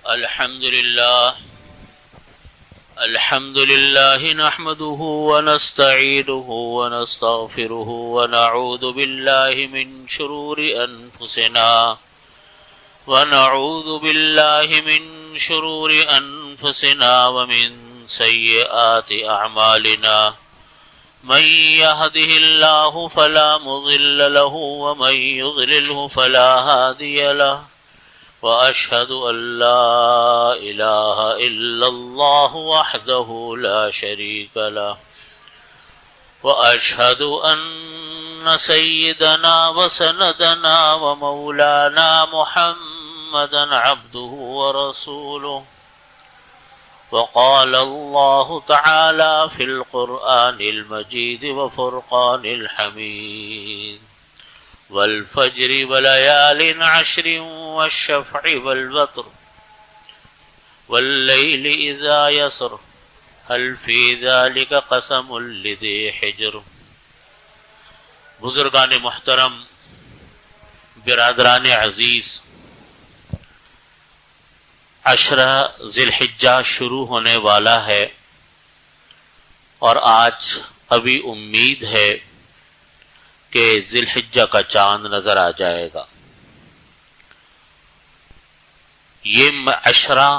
الحمد لله نحمده ونستعينه ونستغفره ونعوذ بالله من شرور أنفسنا ومن سيئات أعمالنا من يهده الله فلا مضل له ومن يضلله فلا هادي له وأشهد أن لا إله إلا الله وحده لا شريك له وأشهد أن سيدنا وسندنا ومولانا محمدا عبده ورسوله وقال الله تعالى في القرآن المجيد وفرقان الحميد والفجر وليال عشر والشفع والوتر والليل إذا يسر هل في ذلك قسم لذي حجر۔ بزرگان محترم، برادران عزیز، عشرہ ذی الحجہ شروع ہونے والا ہے اور آج ابھی امید ہے کہ ذی الحجہ کا چاند نظر آ جائے گا۔ یہ عشرہ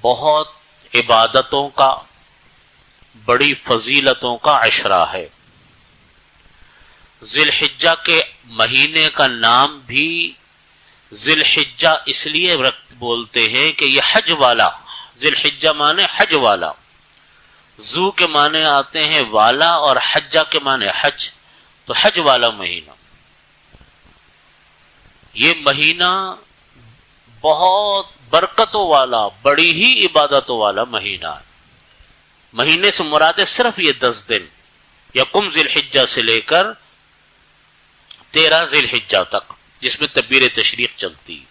بہت عبادتوں کا، بڑی فضیلتوں کا عشرہ ہے۔ ذی الحجہ کے مہینے کا نام بھی ذی الحجہ اس لیے بولتے ہیں کہ یہ حج والا، ذی الحجہ مانے حج والا، ذو کے معنی آتے ہیں والا اور حجہ کے معنی حج، تو حج والا مہینہ۔ یہ مہینہ بہت برکتوں والا، بڑی ہی عبادتوں والا مہینہ ہے۔ مہینے سے مراد ہے صرف یہ 10 دن، یکم ذی الحجہ سے لے کر 13 ذی الحجہ تک، جس میں تکبیر تشریق چلتی ہے۔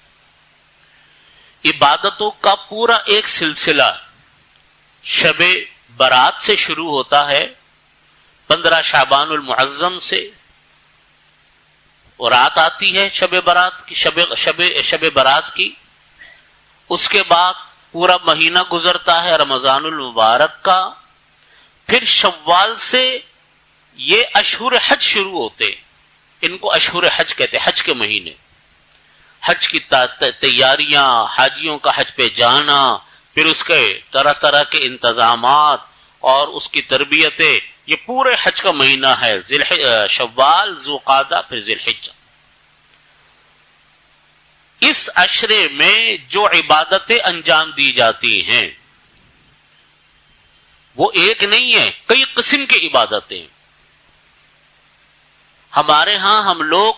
عبادتوں کا پورا ایک سلسلہ شب برات سے شروع ہوتا ہے، 15 شعبان المعظم سے، اور رات آتی ہے شب برات کی، شب برات کی۔ اس کے بعد پورا مہینہ گزرتا ہے رمضان المبارک کا، پھر شوال سے یہ اشہر حج شروع ہوتے، ان کو اشہر حج کہتے ہیں، حج کے مہینے، حج کی تیاریاں، حاجیوں کا حج پہ جانا، پھر اس کے طرح طرح کے انتظامات اور اس کی تربیتیں، یہ پورے حج کا مہینہ ہے، شوال، ذوالقعدہ، پھر ذی الحجہ۔ اس عشرے میں جو عبادتیں انجام دی جاتی ہیں وہ ایک نہیں ہے، کئی قسم کی عبادتیں۔ ہمارے ہاں ہم لوگ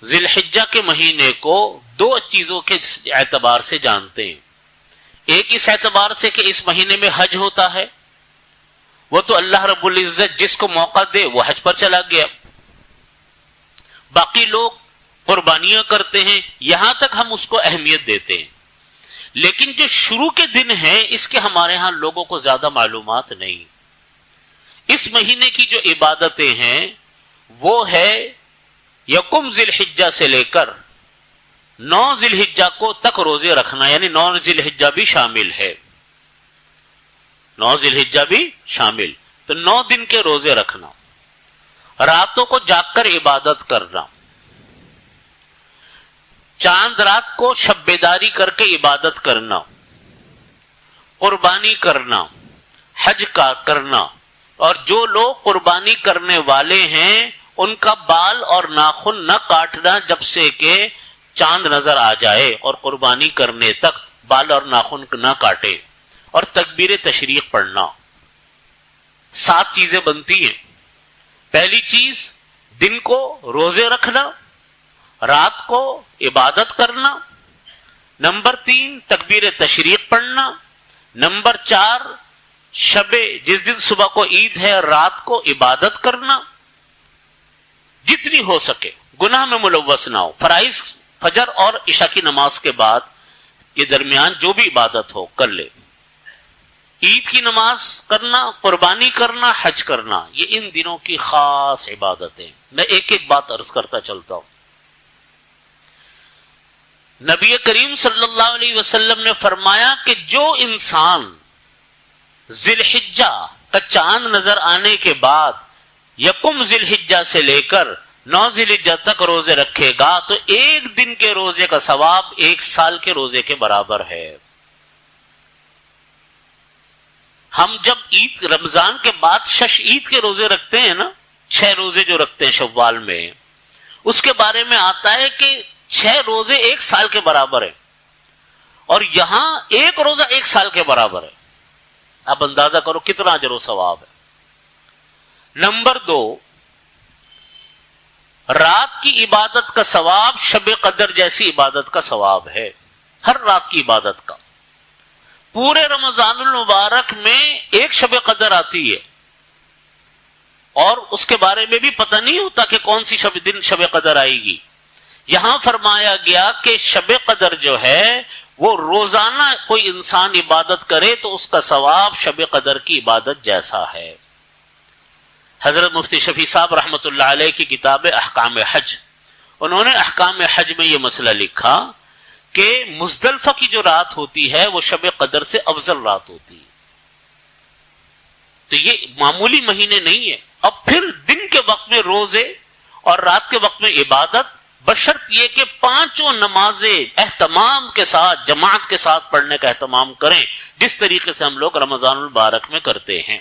ذی الحجہ کے مہینے کو 2 چیزوں کے اعتبار سے جانتے ہیں۔ ایک اس اعتبار سے کہ اس مہینے میں حج ہوتا ہے، وہ تو اللہ رب العزت جس کو موقع دے وہ حج پر چلا گیا۔ باقی لوگ قربانیاں کرتے ہیں، یہاں تک ہم اس کو اہمیت دیتے ہیں، لیکن جو شروع کے دن ہیں اس کے ہمارے ہاں لوگوں کو زیادہ معلومات نہیں۔ اس مہینے کی جو عبادتیں ہیں وہ ہے یکم ذی الحجہ سے لے کر 9 ذی الحجہ کو تک روزے رکھنا، یعنی 9 ذی الحجہ بھی شامل ہے، 9 ذی الحجہ بھی شامل، تو 9 دن کے روزے رکھنا، راتوں کو جاگ کر عبادت کرنا، چاند رات کو شب بیداری کر کے عبادت کرنا، قربانی کرنا، حج کا کرنا، اور جو لوگ قربانی کرنے والے ہیں ان کا بال اور ناخن نہ کاٹنا جب سے کہ چاند نظر آ جائے، اور قربانی کرنے تک بال اور ناخن نہ کاٹے، اور تکبیر تشریق پڑھنا۔ 7 چیزیں بنتی ہیں۔ پہلی چیز دن کو روزے رکھنا، رات کو عبادت کرنا، نمبر 3 تکبیر تشریق پڑھنا، نمبر 4 جس دن صبح کو عید ہے رات کو عبادت کرنا، جتنی ہو سکے گناہ میں ملوث نہ ہو، فرائض فجر اور عشاء کی نماز کے بعد یہ درمیان جو بھی عبادت ہو کر لے۔ عید کی نماز کرنا، قربانی کرنا، حج کرنا، یہ ان دنوں کی خاص عبادتیں۔ میں ایک ایک بات عرض کرتا چلتا ہوں۔ نبی کریم صلی اللہ علیہ وسلم نے فرمایا کہ جو انسان ذی الحجہ کا چاند نظر آنے کے بعد یکم ذی الحجہ سے لے کر 9 ذی الحجہ تک روزے رکھے گا تو ایک دن کے روزے کا ثواب 1 سال کے روزے کے برابر ہے۔ ہم جب عید رمضان کے بعد شش عید کے روزے رکھتے ہیں نا، 6 روزے جو رکھتے ہیں شوال میں، اس کے بارے میں آتا ہے کہ 6 روزے 1 سال کے برابر ہے، اور یہاں ایک روزہ 1 سال کے برابر ہے۔ آپ اندازہ کرو کتنا اجر و ثواب ہے۔ نمبر 2، رات کی عبادت کا ثواب شب قدر جیسی عبادت کا ثواب ہے، ہر رات کی عبادت کا۔ پورے رمضان المبارک میں ایک شب قدر آتی ہے اور اس کے بارے میں بھی پتہ نہیں ہوتا کہ کون سی دن شب قدر آئے گی۔ یہاں فرمایا گیا کہ شب قدر جو ہے وہ روزانہ کوئی انسان عبادت کرے تو اس کا ثواب شب قدر کی عبادت جیسا ہے۔ حضرت مفتی شفیع صاحب رحمۃ اللہ علیہ کی کتاب احکام حج، انہوں نے احکام حج میں یہ مسئلہ لکھا کہ مزدلفہ کی جو رات ہوتی ہے وہ شب قدر سے افضل رات ہوتی ہے۔ تو یہ معمولی مہینے نہیں ہے۔ اب پھر دن کے وقت میں روزے اور رات کے وقت میں عبادت، بشرط یہ کہ 5 نمازیں اہتمام کے ساتھ جماعت کے ساتھ پڑھنے کا اہتمام کریں، جس طریقے سے ہم لوگ رمضان المبارک میں کرتے ہیں،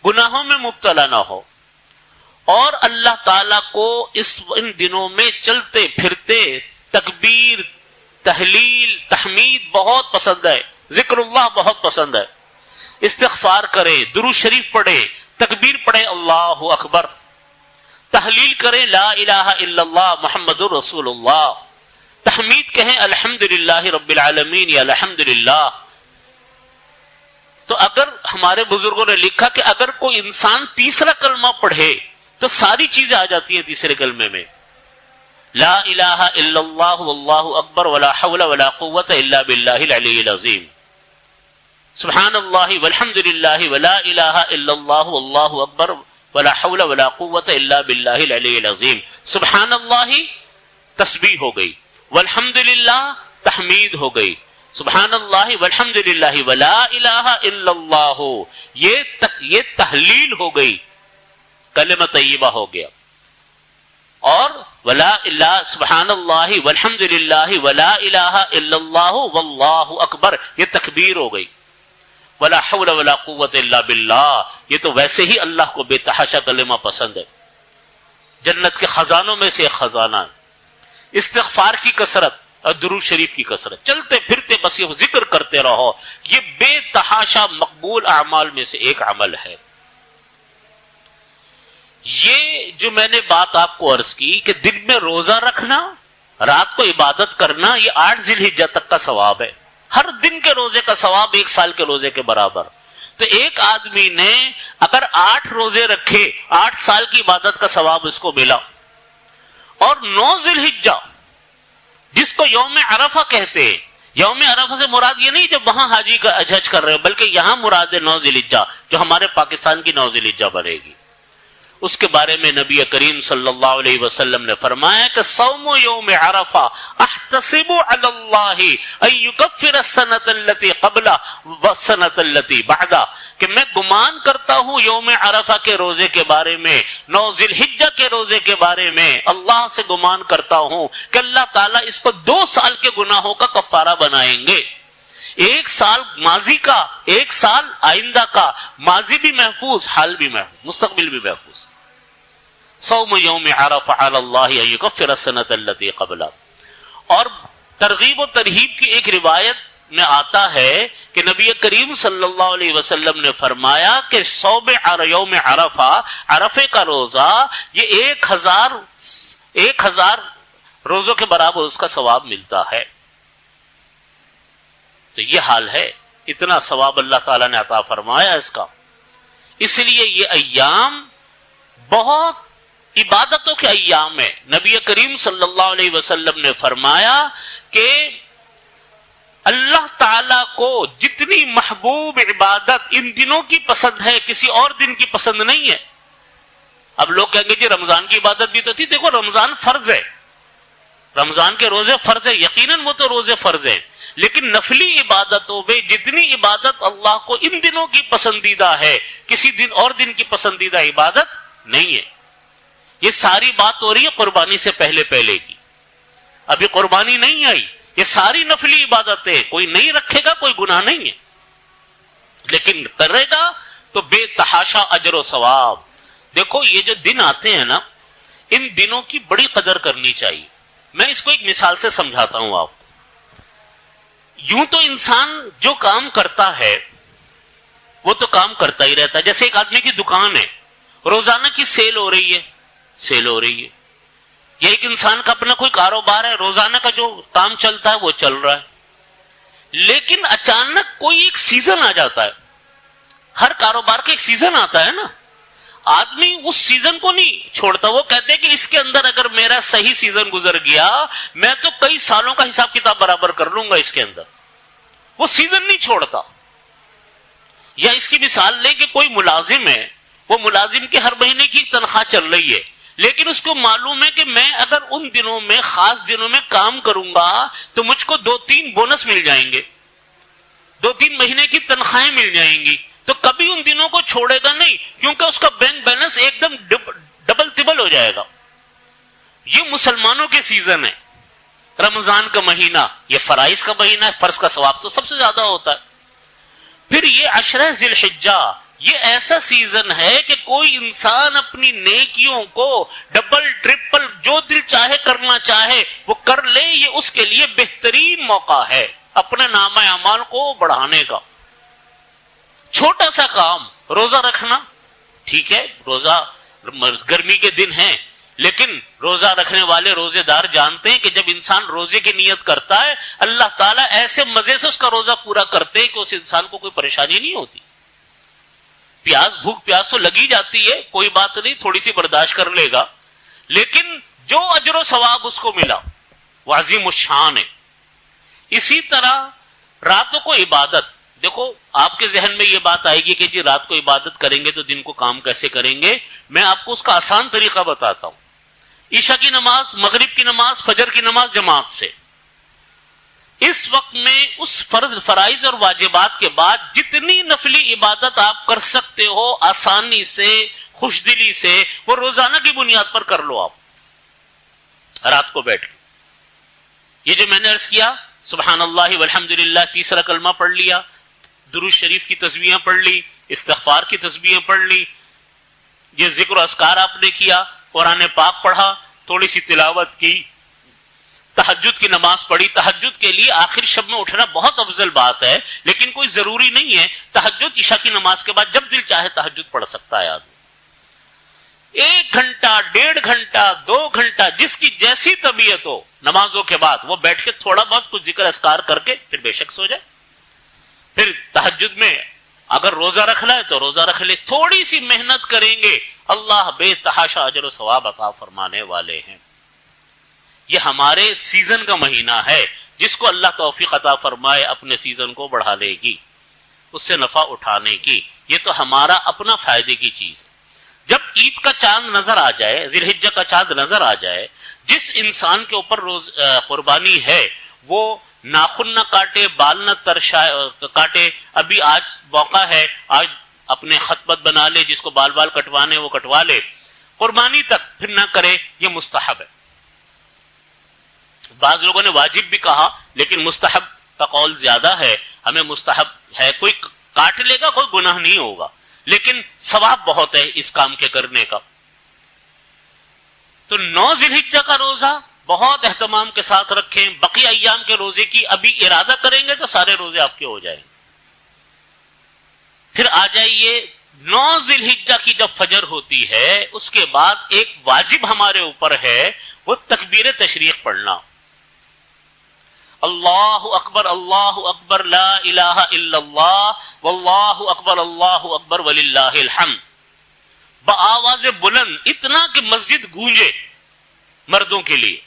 گناہوں میں مبتلا نہ ہو، اور اللہ تعالی کو ان دنوں میں چلتے پھرتے تکبیر، تحلیل، تحمید بہت پسند ہے، ذکر اللہ بہت پسند ہے۔ استغفار کرے، درود شریف پڑھے، تکبیر پڑھے اللہ اکبر، تحلیل کریں لا الہ الا اللہ محمد رسول اللہ، تحمید کہیں الحمدللہ رب العالمین یا الحمدللہ۔ تو اگر ہمارے بزرگوں نے لکھا کہ اگر کوئی انسان تیسرا کلمہ پڑھے تو ساری چیزیں آ جاتی ہیں تیسرے کلمے میں، لا الہ الا اللہ واللہ اکبر ولا حول ولا قوت الا باللہ العلی العظیم، سبحان اللہ والحمدللہ ولا الہ الا اللہ واللہ اکبر ولا حول ولا قوت الا باللہ العلی العظیم۔ سبحان اللہ تسبیح ہو گئی، والحمدللہ تحمید ہو گئی، سبحان اللہ والحمدللہ ولا الہ الا اللہ یہ تحلیل ہو گئی، کلمہ طیبہ ہو گیا، اور ولا الہ سبحان اللہ والحمدللہ ولا الہ الا اللہ واللہ اکبر یہ تکبیر ہو گئی، ولا حول ولا قوت الا باللہ یہ تو ویسے ہی اللہ کو بے تحاشا کلمہ پسند ہے، جنت کے خزانوں میں سے ایک خزانہ ہے۔ استغفار کی کثرت اور درود شریف کی کثرت، چلتے پھرتے بس یہ ذکر کرتے رہو، یہ بے تحاشا مقبول اعمال میں سے ایک عمل ہے۔ یہ جو میں نے بات آپ کو عرض کی کہ دن میں روزہ رکھنا، رات کو عبادت کرنا، یہ 8 ذی الحجہ تک کا ثواب ہے۔ ہر دن کے روزے کا ثواب 1 سال کے روزے کے برابر۔ تو ایک آدمی نے اگر 8 روزے رکھے، 8 سال کی عبادت کا ثواب اس کو ملا، اور 9 ذی الحجہ جس کو یوم عرفہ کہتے ہیں، یوم عرفہ سے مراد یہ نہیں جب وہاں حاجی کا حج کر رہے ہو، بلکہ یہاں مراد ہے 9 ذی الحجہ جو ہمارے پاکستان کی 9 ذی الحجہ بنے گی۔ اس کے بارے میں نبی کریم صلی اللہ علیہ وسلم نے فرمایا کہ صوم یوم عرفہ احتسب علی اللہ ان یکفر السنۃ التي قبلہ والسنۃ التي بعدہ، کہ میں گمان کرتا ہوں یوم عرفہ کے روزے کے بارے میں، 9 ذی الحجہ کے روزے کے بارے میں اللہ سے گمان کرتا ہوں کہ اللہ تعالیٰ اس کو 2 سال کے گناہوں کا کفارہ بنائیں گے، 1 سال ماضی کا، 1 سال آئندہ کا، ماضی بھی محفوظ، حال بھی محفوظ، مستقبل بھی محفوظ۔ صوم یوم عرفہ علی اللہ ان یکفر السنۃ التي قبلہ۔ اور ترغیب و ترہیب کی ایک روایت میں آتا ہے کہ نبی کریم صلی اللہ علیہ وسلم نے فرمایا کہ صوم یوم عرفہ، عرفے کا روزہ، یہ 1000 روزوں کے برابر اس کا ثواب ملتا ہے۔ تو یہ حال ہے، اتنا ثواب اللہ تعالیٰ نے عطا فرمایا اس کا۔ اس لیے یہ ایام بہت عبادتوں کے ایام ہے۔ نبی کریم صلی اللہ علیہ وسلم نے فرمایا کہ اللہ تعالیٰ کو جتنی محبوب عبادت ان دنوں کی پسند ہے، کسی اور دن کی پسند نہیں ہے۔ اب لوگ کہیں گے جی رمضان کی عبادت بھی تو تھی، دیکھو رمضان فرض ہے، رمضان کے روزے فرض ہے، یقیناً وہ تو روزے فرض ہیں، لیکن نفلی عبادتوں میں جتنی عبادت اللہ کو ان دنوں کی پسندیدہ ہے، کسی دن اور دن کی پسندیدہ عبادت نہیں ہے۔ یہ ساری بات ہو رہی ہے قربانی سے پہلے پہلے کی، ابھی قربانی نہیں آئی، یہ ساری نفلی عبادتیں، کوئی نہیں رکھے گا کوئی گناہ نہیں ہے، لیکن کرے گا تو بے تحاشا اجر و ثواب۔ دیکھو یہ جو دن آتے ہیں نا، ان دنوں کی بڑی قدر کرنی چاہیے۔ میں اس کو ایک مثال سے سمجھاتا ہوں آپ کو۔ یوں تو انسان جو کام کرتا ہے وہ تو کام کرتا ہی رہتا ہے، جیسے ایک آدمی کی دکان ہے، روزانہ کی سیل ہو رہی ہے، یا ایک انسان کا اپنا کوئی کاروبار ہے، روزانہ کا جو کام چلتا ہے وہ چل رہا ہے، لیکن اچانک کوئی ایک سیزن آ جاتا ہے، ہر کاروبار کا ایک سیزن آتا ہے نا، آدمی اس سیزن کو نہیں چھوڑتا، وہ کہتے ہیں کہ اس کے اندر اگر میرا صحیح سیزن گزر گیا میں تو کئی سالوں کا حساب کتاب برابر کر لوں گا اس کے اندر، وہ سیزن نہیں چھوڑتا۔ یا اس کی مثال لیں کہ کوئی ملازم ہے، وہ ملازم کی ہر مہینے کی تنخواہ چل رہی ہے، لیکن اس کو معلوم ہے کہ میں اگر ان دنوں میں، خاص دنوں میں کام کروں گا تو مجھ کو 2-3 بونس مل جائیں گے، 2-3 مہینے کی تنخواہیں مل جائیں گی، تو کبھی ان دنوں کو چھوڑے گا نہیں، کیونکہ اس کا بینک بیلنس ایک دم ڈبل تبل ہو جائے گا۔ یہ مسلمانوں کے سیزن ہے، رمضان کا مہینہ یہ فرائض کا مہینہ ہے، فرض کا ثواب تو سب سے زیادہ ہوتا ہے۔ پھر یہ عشرہ ذی الحجہ، یہ ایسا سیزن ہے کہ کوئی انسان اپنی نیکیوں کو ڈبل ٹرپل جو دل چاہے کرنا چاہے وہ کر لے، یہ اس کے لیے بہترین موقع ہے اپنے نامہ اعمال کو بڑھانے کا۔ چھوٹا سا کام روزہ رکھنا، ٹھیک ہے روزہ گرمی کے دن ہیں، لیکن روزہ رکھنے والے روزے دار جانتے ہیں کہ جب انسان روزے کی نیت کرتا ہے اللہ تعالیٰ ایسے مزے سے اس کا روزہ پورا کرتے ہیں کہ اس انسان کو کوئی پریشانی نہیں ہوتی۔ بھوک پیاس تو لگی جاتی ہے، کوئی بات نہیں، تھوڑی سی برداشت کر لے گا، لیکن جو اجر و ثواب اس کو ملا وہ عظیم الشان ہے۔ اسی طرح راتوں کو عبادت، دیکھو آپ کے ذہن میں یہ بات آئے گی کہ جی رات کو عبادت کریں گے تو دن کو کام کیسے کریں گے؟ میں آپ کو اس کا آسان طریقہ بتاتا ہوں۔ عشاء کی نماز، مغرب کی نماز، فجر کی نماز جماعت سے، اس وقت میں اس فرائض اور واجبات کے بعد جتنی نفلی عبادت آپ کر سکتے ہو آسانی سے، خوش دلی سے، وہ روزانہ کی بنیاد پر کر لو۔ آپ رات کو بیٹھ کے یہ جو میں نے عرض کیا، سبحان اللہ والحمدللہ 3 کلمہ پڑھ لیا، درود شریف کی تسبیحیں پڑھ لی، استغفار کی تسبیحیں پڑھ لی، یہ ذکر و اذکار آپ نے کیا، قرآن پاک پڑھا، تھوڑی سی تلاوت کی، تہجد کی نماز پڑھی۔ تہجد کے لیے آخر شب میں اٹھنا بہت افضل بات ہے، لیکن کوئی ضروری نہیں ہے۔ تہجد عشاء کی نماز کے بعد جب دل چاہے تہجد پڑھ سکتا ہے آدمی، 1 گھنٹہ، 1.5 گھنٹہ، 2 گھنٹہ، جس کی جیسی طبیعت ہو نمازوں کے بعد وہ بیٹھ کے تھوڑا بہت کچھ ذکر اذکار کر کے پھر بے شک سو جائے۔ پھر تہجد میں اگر روزہ رکھنا ہے تو روزہ رکھ لے، تھوڑی سی محنت کریں گے، اللہ بے تحاشا اجر و ثواب عطا فرمانے والے ہیں۔ یہ ہمارے سیزن کا مہینہ ہے، جس کو اللہ توفیق عطا فرمائے اپنے سیزن کو بڑھانے کی، اس سے نفع اٹھانے کی، یہ تو ہمارا اپنا فائدے کی چیز ہے۔ جب عید کا چاند نظر آ جائے، ذی الحجہ کا چاند نظر آ جائے، جس انسان کے اوپر قربانی ہے وہ ناخن نہ کاٹے، بال نہ کاٹے، ابھی آج موقع ہے، آج اپنے خطبت بنا لے، جس کو بال کٹوانے وہ کٹوا لے، قربانی تک پھر نہ کرے، یہ مستحب ہے۔ بعض لوگوں نے واجب بھی کہا، لیکن مستحب کا قول زیادہ ہے، ہمیں مستحب ہے، کوئی کاٹ لے گا کوئی گناہ نہیں ہوگا، لیکن ثواب بہت ہے اس کام کے کرنے کا۔ تو 9 ذی الحجہ کا روزہ بہت اہتمام کے ساتھ رکھیں، بقی ایام کے روزے کی ابھی ارادہ کریں گے تو سارے روزے آپ کے ہو جائیں گے۔ پھر آ جائیے 9 ذی الحجہ کی جب فجر ہوتی ہے، اس کے بعد ایک واجب ہمارے اوپر ہے، وہ تکبیر تشریق پڑھنا، اللہ اکبر لا الہ الا اللہ واللہ اکبر وللہ الحمد، بآواز بلند، اتنا کہ مسجد گونجے مردوں کے لیے،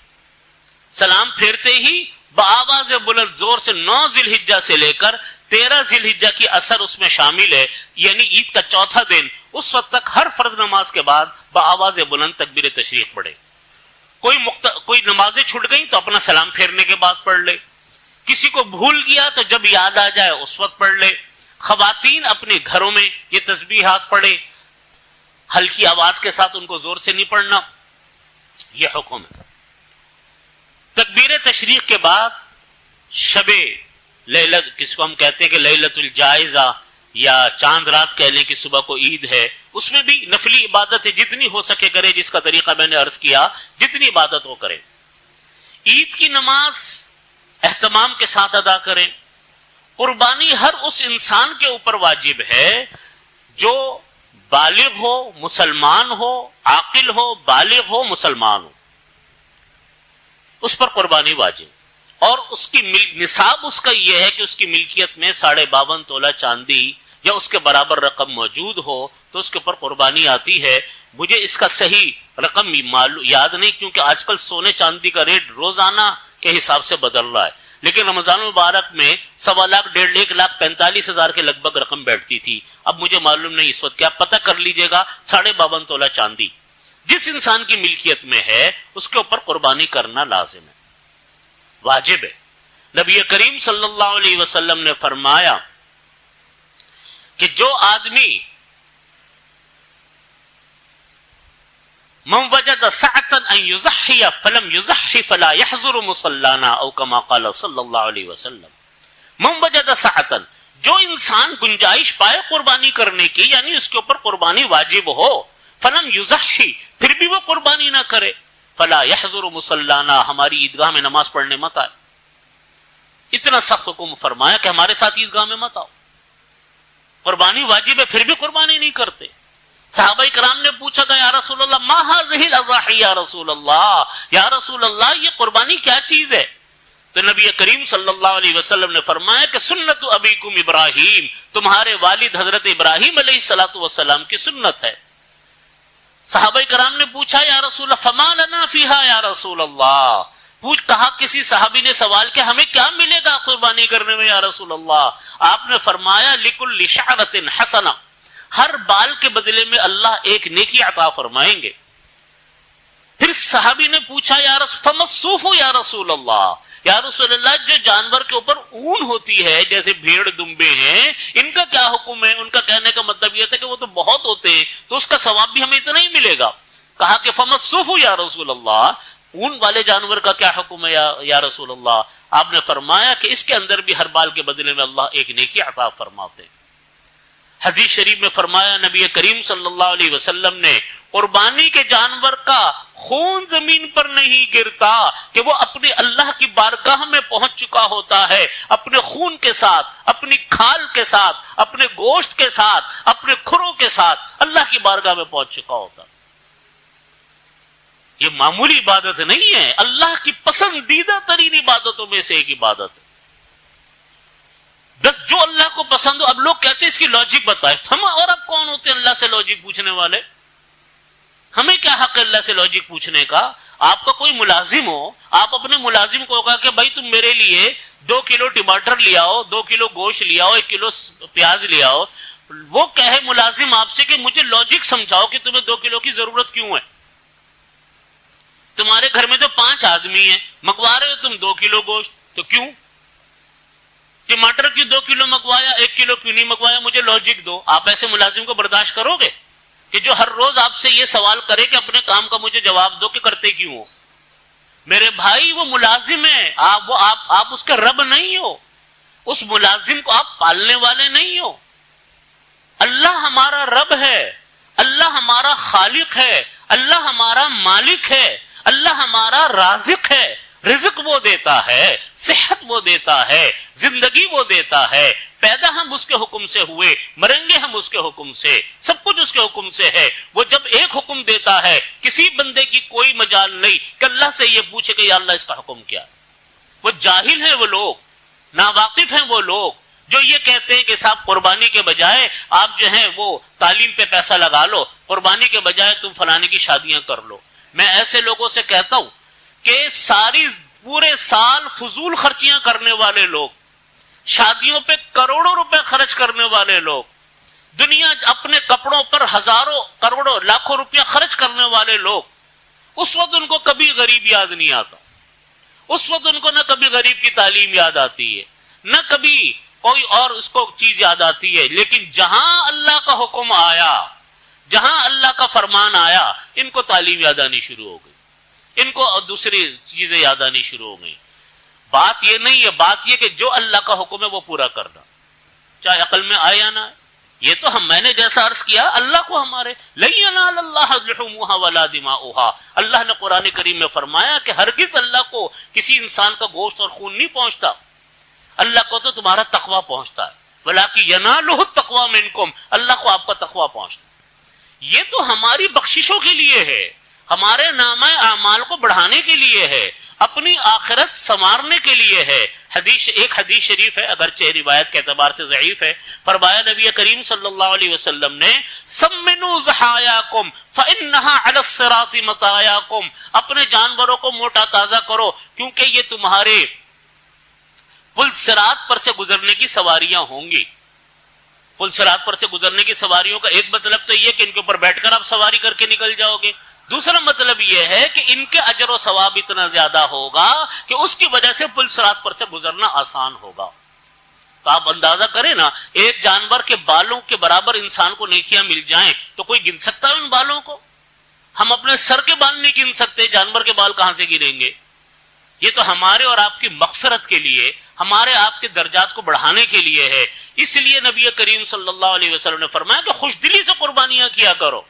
سلام پھیرتے ہی بآواز بلند زور سے 9 ذی الحجہ سے لے کر 13 ذی الحجہ کی اثر اس میں شامل ہے، یعنی عید کا چوتھا دن، اس وقت تک ہر فرض نماز کے بعد بآواز بلند تکبیر تشریق پڑھے۔ کوئی نمازیں چھوٹ گئی تو اپنا سلام پھیرنے کے بعد پڑھ لے، کسی کو بھول گیا تو جب یاد آ جائے اس وقت پڑھ لے. خواتین اپنے گھروں میں یہ تسبیحات پڑھے، ہلکی آواز کے ساتھ، ان کو زور سے نہیں پڑھنا. یہ حکم ہے. تکبیر تشریق کے بعد شب لیلت، کس کو ہم کہتے ہیں کہ لیلت الجائزہ یا چاند رات کہہ لیں کہ صبح کو عید ہے، اس میں بھی نفلی عبادت ہے، جتنی ہو سکے کرے، جس کا طریقہ میں نے عرض کیا، جتنی عبادت ہو کرے. عید کی نماز اہتمام کے ساتھ ادا کریں. قربانی ہر اس انسان کے اوپر واجب ہے جو بالغ ہو، مسلمان ہو، عاقل ہو، بالغ ہو، مسلمان ہو، اس پر قربانی واجب. اور اس کی نصاب اس کا یہ ہے کہ اس کی ملکیت میں 52.5 تولہ چاندی یا اس کے برابر رقم موجود ہو تو اس کے اوپر قربانی آتی ہے. مجھے اس کا صحیح رقم یاد نہیں، کیونکہ آج کل سونے چاندی کا ریٹ روزانہ کے حساب سے بدل رہا ہے، لیکن رمضان المبارک میں 1.25 لاکھ 1,45,000 کے لگ بھگ رقم بیٹھتی تھی. اب مجھے معلوم نہیں اس وقت کیا، پتہ کر لیجئے گا. 52.5 تولہ چاندی جس انسان کی ملکیت میں ہے اس کے اوپر قربانی کرنا لازم ہے، واجب ہے. نبی کریم صلی اللہ علیہ وسلم نے فرمایا کہ جو آدمی من وجد سعتا ان یضحی فلم یضحی فلا یحضر مصلانا او کما قال صلی اللہ علیہ وسلم. من وجد سعتا، جو انسان گنجائش پائے قربانی کرنے کی، یعنی اس کے اوپر قربانی واجب ہو، فلم یضحی، پھر بھی وہ قربانی نہ کرے، فلا یحضر مصلانا، ہماری عیدگاہ میں نماز پڑھنے مت آئے. اتنا سخت حکم فرمایا کہ ہمارے ساتھ عیدگاہ میں مت آؤ. قربانی واجب ہے پھر بھی قربانی نہیں کرتے. صحابہ کرام نے پوچھا کہ یا رسول اللہ ما هذه الاضاحی، یا رسول اللہ یہ قربانی کیا چیز ہے؟ تو نبی کریم صلی اللہ علیہ وسلم نے فرمایا کہ سنت ابیکم ابراہیم، تمہارے والد حضرت ابراہیم علیہ الصلوۃ والسلام کی سنت ہے. صحابہ کرام نے پوچھا یا رسول اللہ فما لنا فیہا یا رسول اللہ، کہا کسی صحابی نے سوال کیا ہمیں کیا ملے گا قربانی کرنے میں یا رسول اللہ؟ آپ نے فرمایا لکل شعرۃ حسنہ، ہر بال کے بدلے میں اللہ ایک نیکی عطا فرمائیں گے. پھر صحابی نے پوچھا یا رسول فما الصوف یا رسول اللہ، یا رسول اللہ جو جانور کے اوپر اون ہوتی ہے جیسے بھیڑ دمبے ہیں، ان کا کیا حکم ہے؟ ان کا کہنے کا مطلب یہ تھا کہ وہ تو بہت ہوتے ہیں تو اس کا ثواب بھی ہمیں اتنا ہی ملے گا. کہا کہ فما الصوف یا رسول اللہ، اون والے جانور کا کیا حکم ہے یا رسول اللہ؟ آپ نے فرمایا کہ اس کے اندر بھی ہر بال کے بدلے میں اللہ ایک نیکی عطا فرماتے. حدیث شریف میں فرمایا نبی کریم صلی اللہ علیہ وسلم نے قربانی کے جانور کا خون زمین پر نہیں گرتا کہ وہ اپنے اللہ کی بارگاہ میں پہنچ چکا ہوتا ہے، اپنے خون کے ساتھ، اپنی کھال کے ساتھ، اپنے گوشت کے ساتھ، اپنے کھروں کے ساتھ اللہ کی بارگاہ میں پہنچ چکا ہوتا. یہ معمولی عبادت نہیں ہے، اللہ کی پسندیدہ ترین عبادتوں میں سے ایک عبادت ہے. بس جو اللہ کو پسند ہو. اب لوگ کہتے ہیں اس کی لاجک بتائے، ہم اور اب کون ہوتے ہیں اللہ سے لاجک پوچھنے والے؟ ہمیں کیا حق ہے اللہ سے لاجک پوچھنے کا؟ آپ کا کوئی ملازم ہو، آپ اپنے ملازم کو کہا کہ بھائی تم میرے لیے 2 کلو ٹماٹر لے آؤ، 2 کلو گوشت لے آؤ، 1 کلو پیاز لے آؤ. وہ کہے ملازم آپ سے کہ مجھے لاجک سمجھاؤ کہ تمہیں 2 کلو کی ضرورت کیوں ہے؟ تمہارے گھر میں تو 5 آدمی ہیں، منگوا رہے ہو تم 2 کلو گوشت، تو کیوں؟ ٹماٹر کی 2 کلو منگوایا، 1 کلو کیوں نہیں منگوایا؟ مجھے لاجک دو. آپ ایسے ملازم کو برداشت کرو گے کہ جو ہر روز آپ سے یہ سوال کرے کہ اپنے کام کا مجھے جواب دو کہ کرتے کیوں ہو؟ میرے بھائی وہ ملازم ہے، آپ اس کے رب نہیں ہو، اس ملازم کو آپ پالنے والے نہیں ہو. اللہ ہمارا رب ہے، اللہ ہمارا خالق ہے، اللہ ہمارا مالک ہے، اللہ ہمارا رازق ہے. رزق وہ دیتا ہے، صحت وہ دیتا ہے، زندگی وہ دیتا ہے. پیدا ہم اس کے حکم سے ہوئے، مریں گے ہم اس کے حکم سے، سب کچھ اس کے حکم سے ہے. وہ جب ایک حکم دیتا ہے کسی بندے کی کوئی مجال نہیں کہ اللہ سے یہ پوچھے کہ یا اللہ اس کا حکم کیا. وہ جاہل ہیں، وہ لوگ ناواقف ہیں، وہ لوگ جو یہ کہتے ہیں کہ صاحب قربانی کے بجائے آپ جو ہیں وہ تعلیم پہ پیسہ لگا لو، قربانی کے بجائے تم فلانے کی شادیاں کر لو. میں ایسے لوگوں سے کہتا ہوں کہ پورے سال فضول خرچیاں کرنے والے لوگ، شادیوں پہ کروڑوں روپے خرچ کرنے والے لوگ، دنیا اپنے کپڑوں پر ہزاروں کروڑوں لاکھوں روپیہ خرچ کرنے والے لوگ، اس وقت ان کو کبھی غریب یاد نہیں آتا، اس وقت ان کو نہ کبھی غریب کی تعلیم یاد آتی ہے، نہ کبھی کوئی اور اس کو چیز یاد آتی ہے، لیکن جہاں اللہ کا حکم آیا، جہاں اللہ کا فرمان آیا، ان کو تعلیم یاد آنی شروع ہو گئی، ان کو دوسری چیزیں یاد آنی شروع ہو گئی۔ بات یہ نہیں ہے، بات یہ کہ جو اللہ کا حکم ہے وہ پورا کرنا، چاہے عقل میں آئے یا نہ آئے۔ یہ تو میں نے جیسا عرض کیا، اللہ کو ہمارے لن ینال اللہ لحومها ولا دماؤها، اللہ نے قرآن کریم میں فرمایا کہ ہرگز اللہ کو کسی انسان کا گوشت اور خون نہیں پہنچتا، اللہ کو تو تمہارا تقوی پہنچتا ہے، ولکن ینالہ التقوی منکم، اللہ کو آپ کا تقوی پہنچتا ہے۔ یہ تو ہماری بخششوں کے لیے ہے، ہمارے نامہ اعمال کو بڑھانے کے لیے ہے، اپنی آخرت سنوارنے کے لیے ہے۔ ایک حدیث شریف ہے، اگرچہ روایت کے اعتبار سے ضعیف ہے، فرمایا نبی کریم صلی اللہ علیہ وسلم نے سمنوا ضحایاکم فانھا علی الصراط مطایاکم، اپنے جانوروں کو موٹا تازہ کرو کیونکہ یہ تمہارے پل صراط پر سے گزرنے کی سواریاں ہوں گی۔ پل صراط پر سے گزرنے کی سواریوں کا ایک مطلب تو یہ کہ ان کے اوپر بیٹھ کر آپ سواری کر کے نکل جاؤ گے، دوسرا مطلب یہ ہے کہ ان کے اجر و ثواب اتنا زیادہ ہوگا کہ اس کی وجہ سے پل صراط پر سے گزرنا آسان ہوگا۔ تو آپ اندازہ کریں نا، ایک جانور کے بالوں کے برابر انسان کو نیکیاں مل جائیں تو کوئی گن سکتا ہے ان بالوں کو؟ ہم اپنے سر کے بال نہیں گن سکتے، جانور کے بال کہاں سے گنیں گے؟ یہ تو ہمارے اور آپ کی مغفرت کے لیے، ہمارے آپ کے درجات کو بڑھانے کے لیے ہے۔ اس لیے نبی کریم صلی اللہ علیہ وسلم نے فرمایا کہ خوش دلی سے قربانیاں کیا کرو۔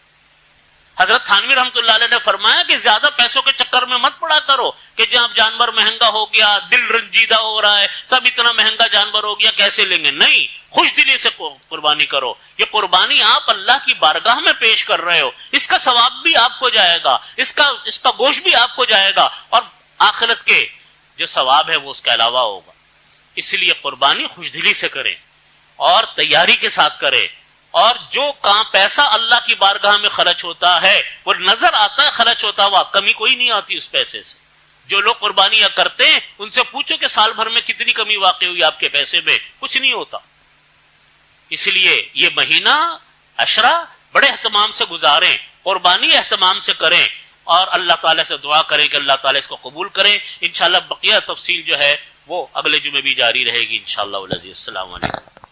حضرت تھانوی رحمۃ اللہ علیہ نے فرمایا کہ زیادہ پیسوں کے چکر میں مت پڑا کرو کہ جب جانور مہنگا ہو گیا، دل رنجیدہ ہو رہا ہے، سب اتنا مہنگا جانور ہو گیا کیسے لیں گے، نہیں، خوش دلی سے قربانی کرو۔ یہ قربانی آپ اللہ کی بارگاہ میں پیش کر رہے ہو، اس کا ثواب بھی آپ کو جائے گا، اس کا گوشت بھی آپ کو جائے گا، اور آخرت کے جو ثواب ہے وہ اس کے علاوہ ہوگا۔ اس لیے قربانی خوش دلی سے کریں اور تیاری کے ساتھ کریں، اور جو کام پیسہ اللہ کی بارگاہ میں خرچ ہوتا ہے وہ نظر آتا ہے خرچ ہوتا ہوا، کمی کوئی نہیں آتی اس پیسے سے۔ جو لوگ قربانیاں کرتے ہیں ان سے پوچھو کہ سال بھر میں کتنی کمی واقع ہوئی آپ کے پیسے میں، کچھ نہیں ہوتا۔ اس لیے یہ مہینہ عشرہ بڑے اہتمام سے گزاریں، قربانی اہتمام سے کریں، اور اللہ تعالیٰ سے دعا کریں کہ اللہ تعالیٰ اس کو قبول کریں۔ انشاءاللہ بقیہ تفصیل جو ہے وہ اگلے جمعے بھی جاری رہے گی انشاءاللہ۔ السلام علیکم۔